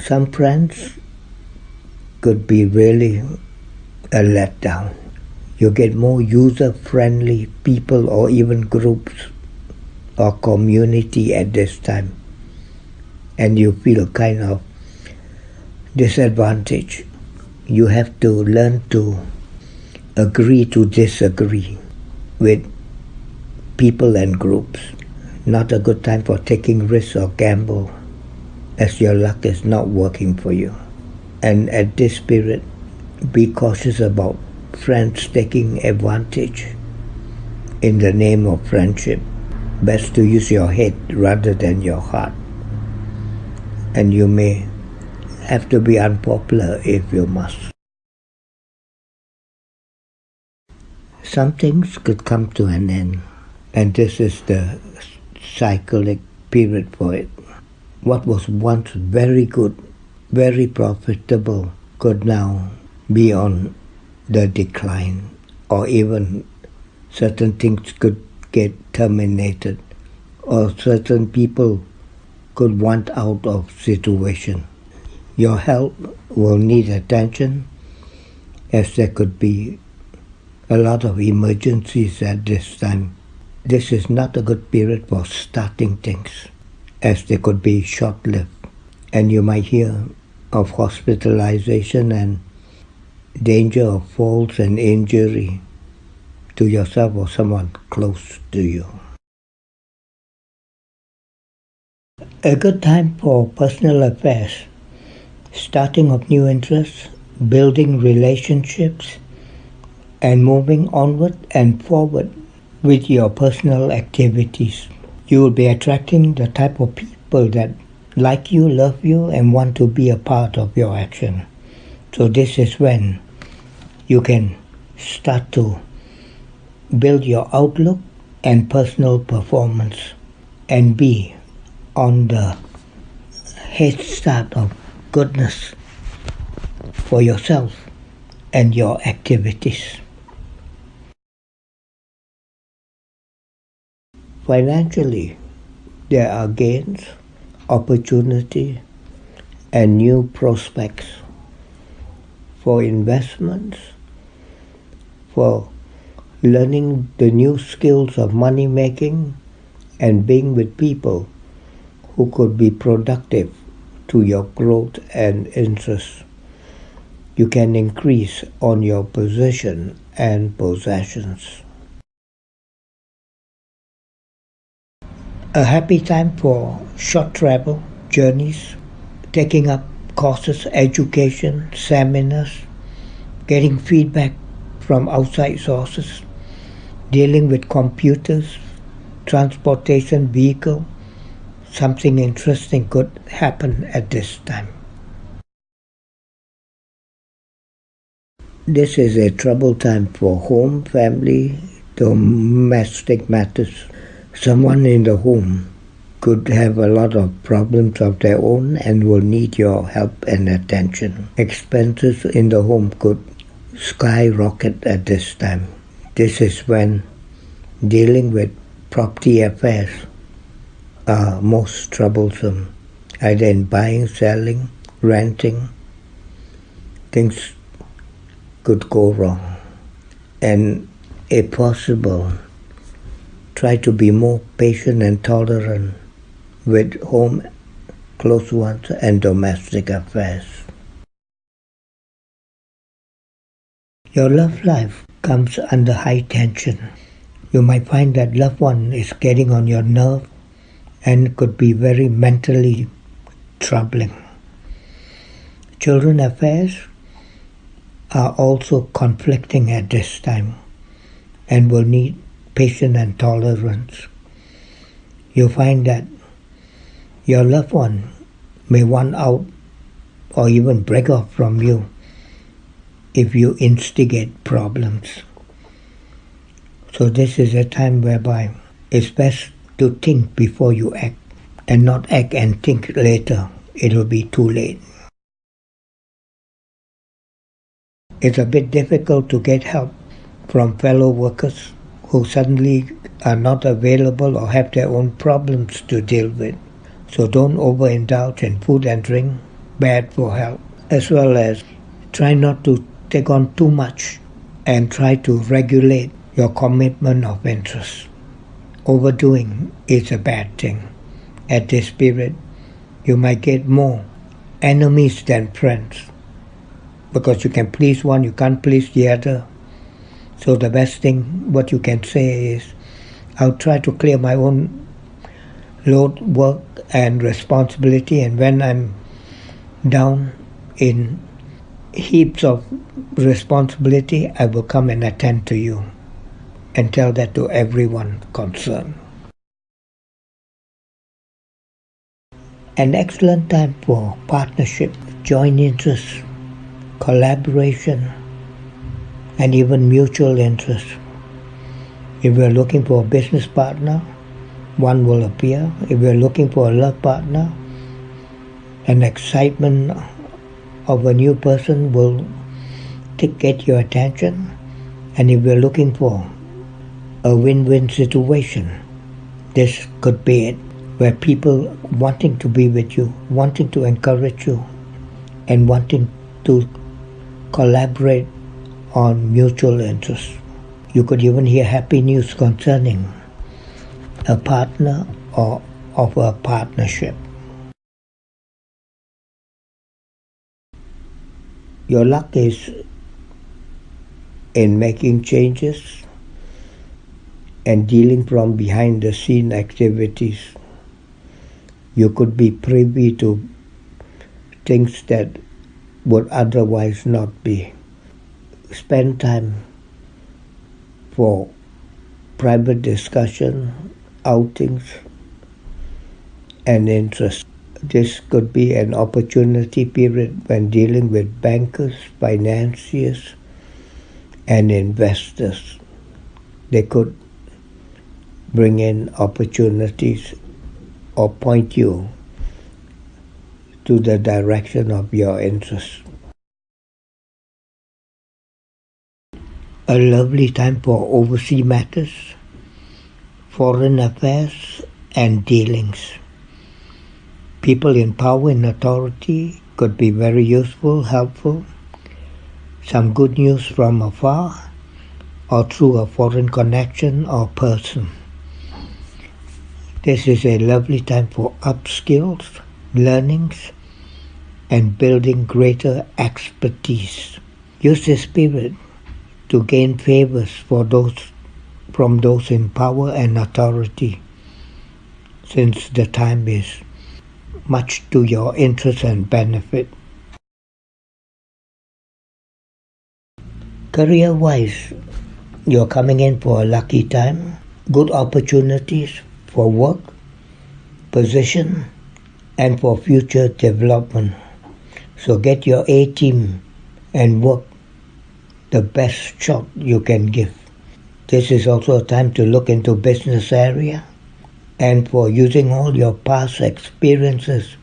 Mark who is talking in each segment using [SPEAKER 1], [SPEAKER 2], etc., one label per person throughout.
[SPEAKER 1] Some friends could be really a letdown. You get more user-friendly people or even groups or community at this time, and you feel kind of disadvantaged. You have to learn to agree to disagree with people and groups. Not a good time for taking risks or gamble, as your luck is not working for you. And at this period, be cautious about friends taking advantage in the name of friendship. Best to use your head rather than your heart. And you may have to be unpopular if you must. Some things could come to an end, and this is the cyclic period for it. What was once very good, very profitable, could now be on the decline, or even certain things could get terminated, or certain people could want out of situation. Your health will need attention, as there could be a lot of emergencies at this time. This is not a good period for starting things, as they could be short-lived, and you might hear of hospitalization and danger of falls and injury to yourself or someone close to you. A good time for personal affairs, starting of new interests, building relationships, and moving onward and forward with your personal activities. You will be attracting the type of people that like you, love you, and want to be a part of your action. So this is when you can start to build your outlook and personal performance and be on the head start of goodness for yourself and your activities. Financially, there are gains, opportunity, and new prospects for investments, for learning the new skills of money making, and being with people who could be productive to your growth and interests. You can increase on your position and possessions. A happy time for short travel, journeys, taking up courses, education, seminars, getting feedback from outside sources, dealing with computers, transportation vehicle. Something interesting could happen at this time. This is a troubled time for home, family, domestic matters. Someone in the home could have a lot of problems of their own and will need your help and attention. Expenses in the home could skyrocket at this time. This is when dealing with property affairs are most troublesome, either in buying, selling, renting. Things could go wrong. And if possible, try to be more patient and tolerant with home, close ones, and domestic affairs. Your love life comes under high tension. You might find that loved one is getting on your nerve and could be very mentally troubling. Children affairs are also conflicting at this time and will need patience and tolerance. You find that your loved one may want out or even break off from you if you instigate problems. So this is a time whereby it's best to think before you act and not act and think later. It will be too late. It's a bit difficult to get help from fellow workers who suddenly are not available or have their own problems to deal with. So don't overindulge in food and drink bad for health, as well as try not to take on too much and try to regulate your commitment of interest. Overdoing is a bad thing. At this period, you might get more enemies than friends because you can please one, you can't please the other. So the best thing what you can say is, I'll try to clear my own load, work and responsibility, and when I'm down in heaps of responsibility, I will come and attend to you, and tell that to everyone concerned. An excellent time for partnership, joint interests, collaboration, and even mutual interest. If we're looking for a business partner, one will appear. If we're looking for a love partner, an excitement of a new person will get your attention. And if we're looking for a win-win situation, this could be it, where people wanting to be with you, wanting to encourage you, and wanting to collaborate on mutual interests. You could even hear happy news concerning a partner or of a partnership. Your luck is in making changes and dealing from behind the scene activities. You could be privy to things that would otherwise not be. Spend time for private discussion, outings, and interest. This could be an opportunity period when dealing with bankers, financiers, and investors. They could bring in opportunities or point you to the direction of your interests. A lovely time for overseas matters, foreign affairs, and dealings. People in power and authority could be very useful, helpful. Some good news from afar or through a foreign connection or person. This is a lovely time for upskills, learnings, and building greater expertise. Use this period to gain favors from those in power and authority, since the time is much to your interest and benefit. Career-wise, you're coming in for a lucky time. Good opportunities for work, position, and for future development. So get your A-team and work the best shot you can give. This is also a time to look into business area and for using all your past experiences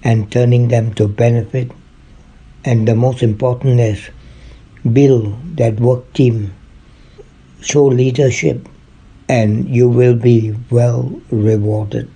[SPEAKER 1] and turning them to benefit. And the most important is build that work team, show leadership, and you will be well rewarded.